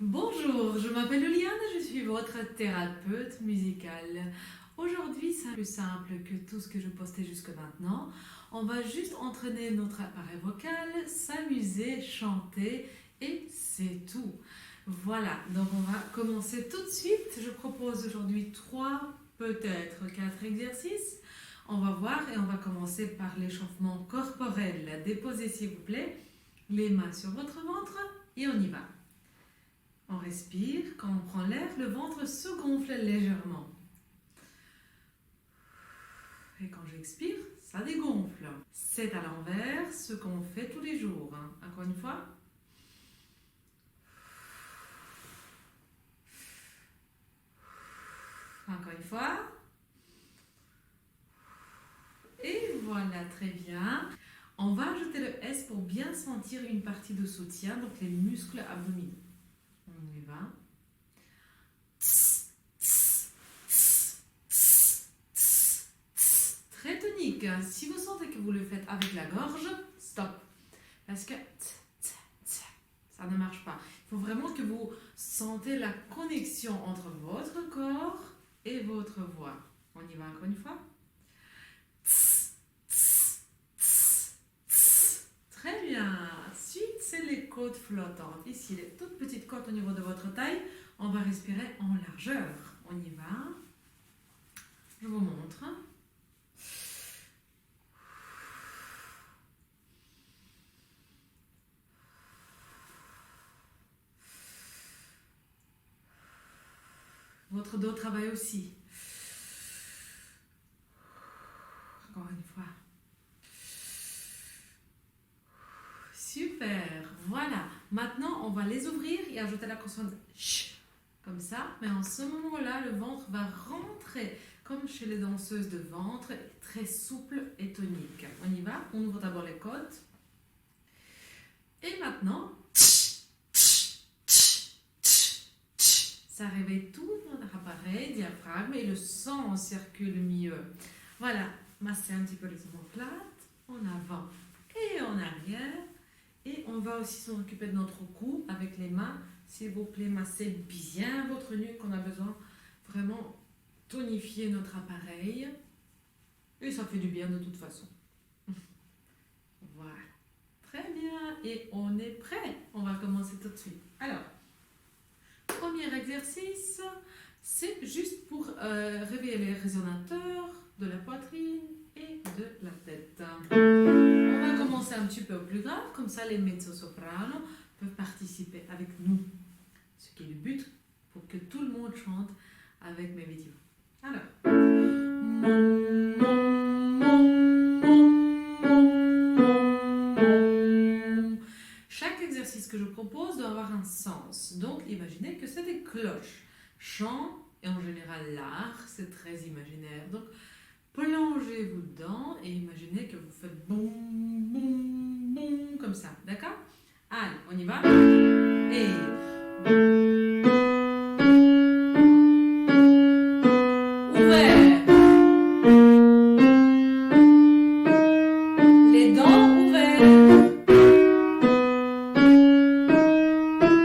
Bonjour, je m'appelle Juliane, je suis votre thérapeute musicale. Aujourd'hui, c'est plus simple que tout ce que je postais jusque maintenant. On va juste entraîner notre appareil vocal, s'amuser, chanter et c'est tout. Voilà, donc on va commencer tout de suite. Je propose aujourd'hui 3, peut-être 4 exercices. On va voir et on va commencer par l'échauffement corporel. Déposez s'il vous plaît les mains sur votre ventre et on y va. On respire, quand on prend l'air, le ventre se gonfle légèrement. Et quand j'expire, ça dégonfle. C'est à l'envers, ce qu'on fait tous les jours. Encore une fois. Encore une fois. Et voilà, très bien. On va ajouter le S pour bien sentir une partie de soutien, donc les muscles abdominaux. On y va. Très tonique. Si vous sentez que vous le faites avec la gorge, stop. Parce que ça ne marche pas. Il faut vraiment que vous sentez la connexion entre votre corps et votre voix. On y va encore une fois. Très bien. Ensuite, c'est les côtes flottantes. Ici, les toutes petites côtes au niveau de votre taille. On va respirer en largeur. On y va. Je vous montre. Votre dos travaille aussi. Encore une fois. Super, voilà. Maintenant, on va les ouvrir et ajouter la consonne ch, comme ça. Mais en ce moment-là, le ventre va rentrer, comme chez les danseuses de ventre, très souple et tonique. On y va, on ouvre d'abord les côtes. Et maintenant, ça réveille tout notre appareil, diaphragme, et le sang circule mieux. Voilà, massez un petit peu les omoplates, en avant et en arrière. Et on va aussi s'en occuper de notre cou avec les mains. S'il vous plaît, massez bien votre nuque. On a besoin vraiment tonifier notre appareil. Et ça fait du bien de toute façon. Voilà. Très bien. Et on est prêt. On va commencer tout de suite. Alors, premier exercice, c'est juste pour réveiller les résonateurs de la poitrine et de la tête. On va commencer un petit peu au plus grave, comme ça les mezzo-sopranos peuvent participer avec nous. Ce qui est le but pour que tout le monde chante avec mes vidéos. Alors. Chaque exercice que je propose doit avoir un sens. Donc imaginez que c'est des cloches. Chant et en général l'art, c'est très imaginaire. Donc plongez-vous dedans et imaginez que vous faites boum, boum, boum, comme ça. D'accord? Allez, on y va? Et... ouvert. Les dents ouvertes.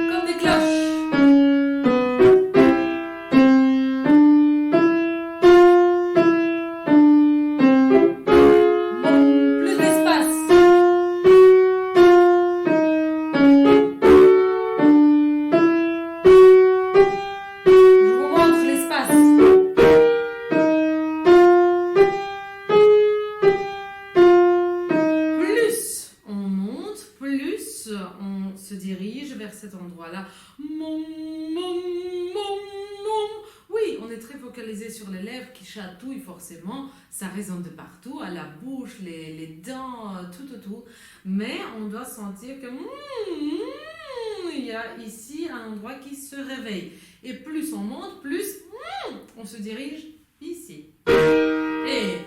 Comme des cloches. On se dirige vers cet endroit-là. Oui, on est très focalisé sur les lèvres qui chatouillent forcément. Ça résonne de partout, à la bouche, les dents, tout. Mais on doit sentir que il y a ici un endroit qui se réveille. Et plus on monte, plus on se dirige ici. Et...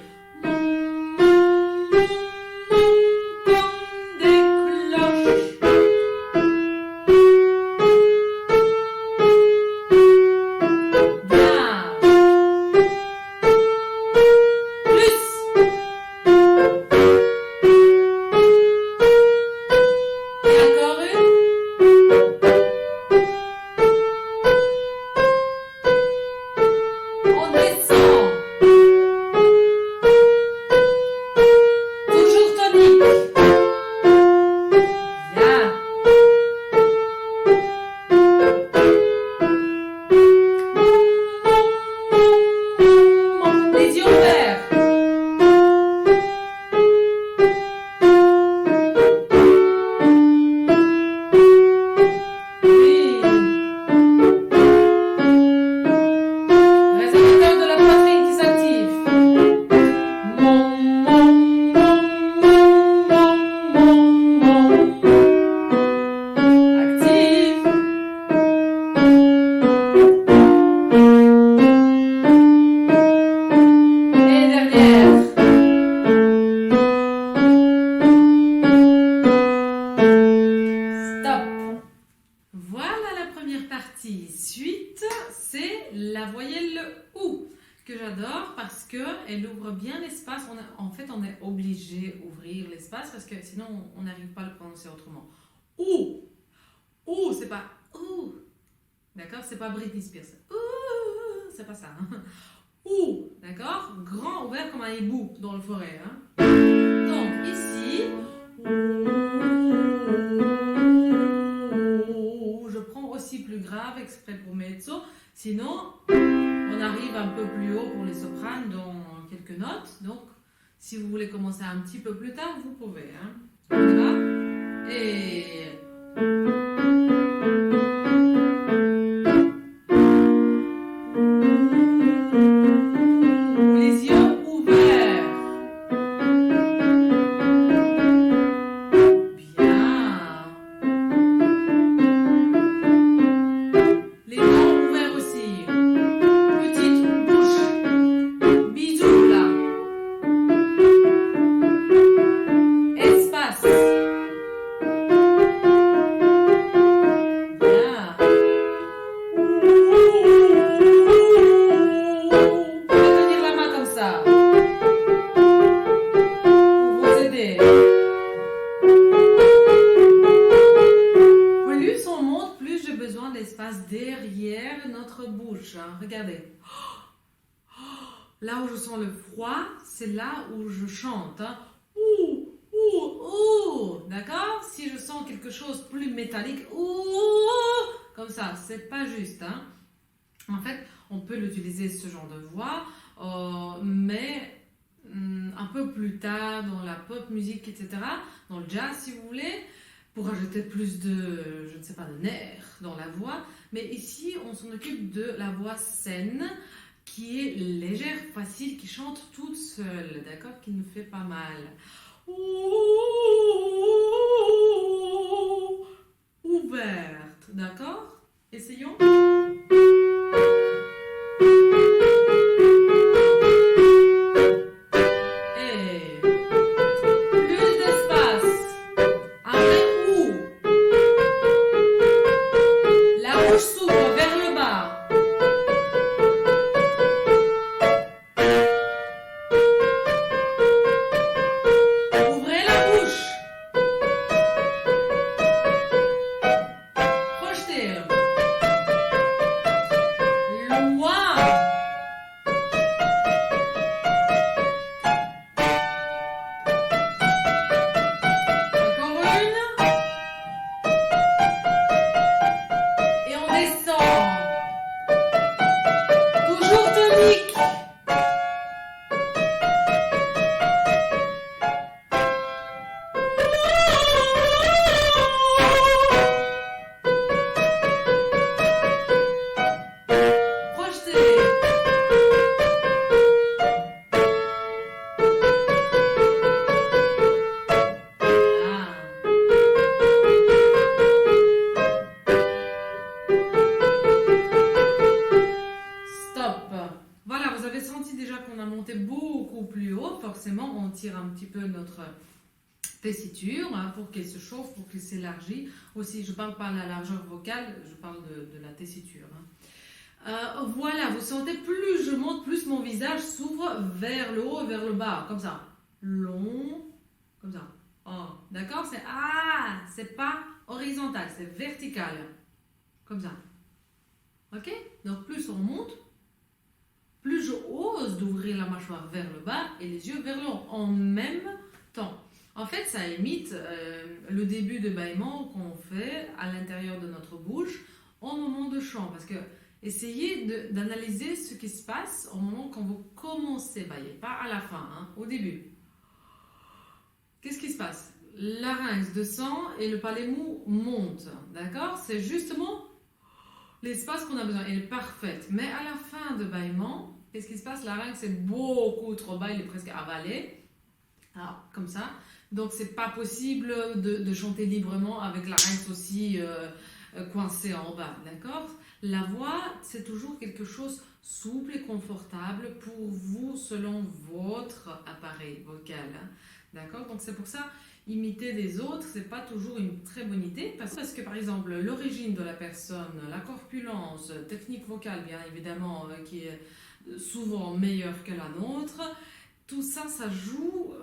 elle ouvre bien l'espace. En fait, on est obligé d'ouvrir l'espace parce que sinon, on n'arrive pas à le prononcer autrement. Ouh, ouh, c'est pas ouh. D'accord? C'est pas Britney Spears. Ouh, c'est pas ça. Hein? Ouh, d'accord? Grand ouvert comme un hibou dans le forêt. Hein? Donc, ici, ouh, je prends aussi plus grave exprès pour mezzo. Sinon, on arrive un peu plus haut pour les sopranes dans quelques notes. Donc, si vous voulez commencer un petit peu plus tard, vous pouvez. Hein? On y va? Et... les yeux ouverts. Bien. Les dents ouverts aussi. Petite bouche. Bisous là. Espace. Bien. Vous pouvez tenir la main comme ça. Pour vous aider. Plus on monte, plus j'ai besoin d'espace derrière notre bouche. Hein. Regardez. Là où je sens le froid, c'est là où je chante. Hein. Ouh, ouh, ouh. D'accord? Si je sens quelque chose plus métallique, ouh, comme ça, c'est pas juste. Hein. En fait, on peut l'utiliser ce genre de voix, mais un peu plus tard dans la pop musique, etc., dans le jazz, si vous voulez, pour ajouter plus de, je ne sais pas, de nerfs dans la voix. Mais ici, on s'en occupe de la voix saine, qui est légère, facile, qui chante toute seule, d'accord, qui nous fait pas mal. Ouh, ouverte, d'accord? Essayons. Et plus d'espace. Un vrai ouh. La bouche s'ouvre vers le bas. Ouvrez la bouche. Projetez. Loin. Encore une. Et on descend. Toujours tonique. Projetez. Ah. Stop. Voilà, vous avez senti déjà qu'on a monté beaucoup plus haut. Forcément, on tire un petit peu notre tessiture hein, pour qu'elle se chauffe, pour qu'elle s'élargisse. Aussi, je ne parle pas de la largeur vocale, je parle de la tessiture. Hein. Voilà, vous sentez, plus je monte, plus mon visage s'ouvre vers le haut et vers le bas, comme ça. Long, comme ça. Oh, d'accord? C'est pas horizontal, c'est vertical. Comme ça. Ok? Donc plus on monte, plus je ose d'ouvrir la mâchoire vers le bas et les yeux vers le haut en même temps. En fait, ça imite le début de bâillement qu'on fait à l'intérieur de notre bouche au moment de chant. Parce que essayez d'analyser ce qui se passe au moment quand vous commencez à bailler, pas à la fin, hein, au début. Qu'est-ce qui se passe? Le larynx descend et le palais mou monte. D'accord? C'est justement l'espace qu'on a besoin. Elle est parfaite. Mais à la fin de bâillement, qu'est-ce qui se passe? Le larynx est beaucoup trop bas, il est presque avalé. Alors, comme ça. Donc, c'est pas possible de chanter librement avec la larynx aussi coincé en bas. D'accord? La voix, c'est toujours quelque chose souple et confortable pour vous selon votre appareil vocal. Hein. D'accord? Donc, c'est pour ça, imiter des autres, c'est pas toujours une très bonne idée parce que, par exemple, l'origine de la personne, la corpulence, technique vocale, bien évidemment, qui est souvent meilleure que la nôtre. Tout ça, ça joue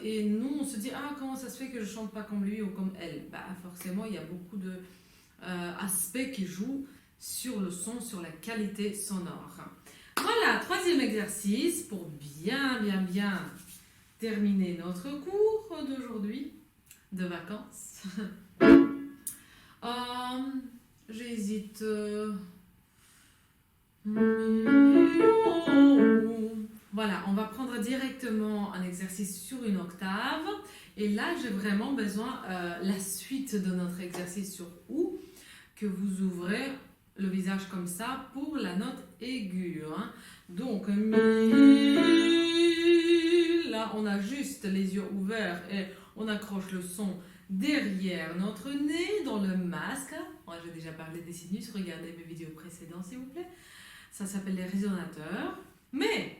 et nous, on se dit « Ah, comment ça se fait que je chante pas comme lui ou comme elle ?» Forcément, il y a beaucoup d'aspects qui jouent sur le son, sur la qualité sonore. Voilà, troisième exercice pour bien terminer notre cours d'aujourd'hui de vacances. J'hésite. Voilà, on va prendre directement un exercice sur une octave. Et là, j'ai vraiment besoin la suite de notre exercice sur OU, que vous ouvrez le visage comme ça pour la note aiguë. Hein. Donc, mi. Là, on a juste les yeux ouverts et on accroche le son derrière notre nez, dans le masque. Moi, j'ai déjà parlé des sinus, regardez mes vidéos précédentes, s'il vous plaît. Ça s'appelle les résonateurs. Mais,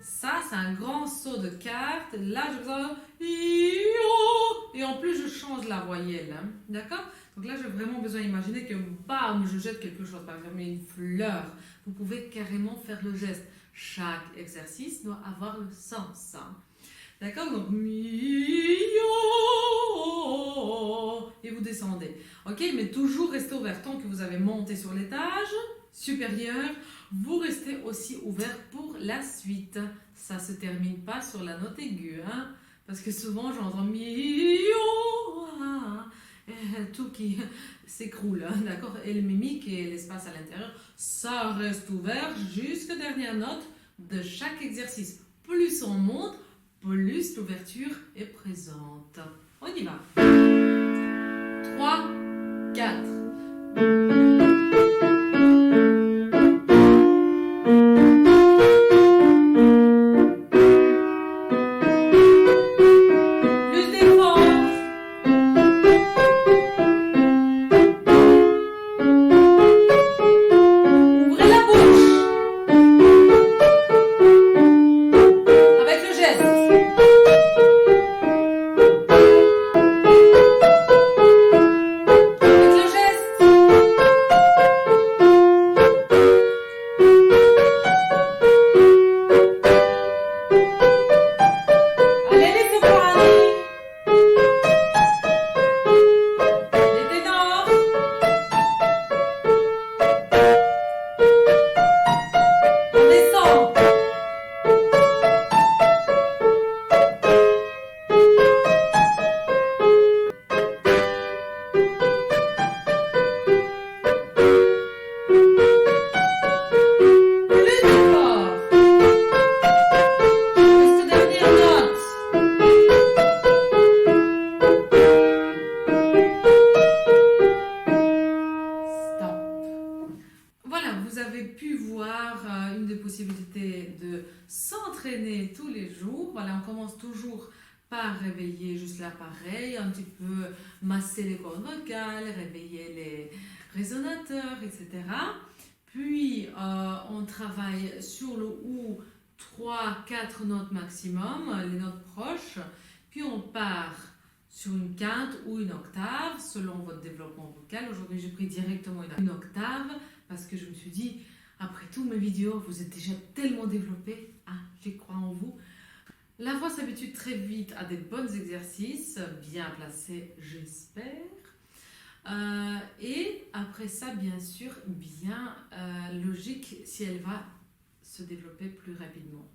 ça, c'est un grand saut de cartes. Là, je besoin et en plus, je change la voyelle. Hein. D'accord? Donc là, j'ai vraiment besoin d'imaginer que, bam, je jette quelque chose, par exemple une fleur. Vous pouvez carrément faire le geste. Chaque exercice doit avoir le sens. Hein. D'accord? Donc, et vous descendez. Ok? Mais toujours restez ouvert. Tant que vous avez monté sur l'étage supérieur, vous restez aussi ouvert pour la suite. Ça ne se termine pas sur la note aiguë. Hein? Parce que souvent, j'entends tout qui s'écroule. Hein? D'accord? Et le mimique et l'espace à l'intérieur, ça reste ouvert jusqu'à dernière note de chaque exercice. Plus on monte, plus l'ouverture est présente. On y va. 3, 4. Vous avez pu voir une des possibilités de s'entraîner tous les jours. Voilà, on commence toujours par réveiller juste l'appareil, un petit peu masser les cordes vocales, réveiller les résonateurs, etc. Puis, on travaille sur le OU 3-4 notes maximum, les notes proches. Puis, on part sur une quinte ou une octave, selon votre développement vocal. Aujourd'hui, j'ai pris directement une octave parce que je me suis dit, après toutes mes vidéos, vous êtes déjà tellement développés. Ah, j'y crois en vous. La voix s'habitue très vite à des bons exercices, bien placés, j'espère. Et après ça, bien sûr, bien logique si elle va se développer plus rapidement.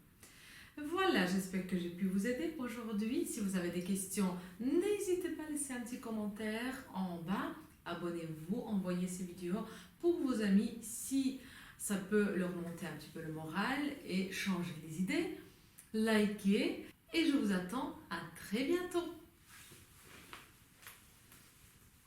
Voilà, j'espère que j'ai pu vous aider aujourd'hui. Si vous avez des questions, n'hésitez pas à laisser un petit commentaire en bas. Abonnez-vous, envoyez ces vidéos pour vos amis si ça peut leur monter un petit peu le moral et changer les idées. Likez et je vous attends à très bientôt.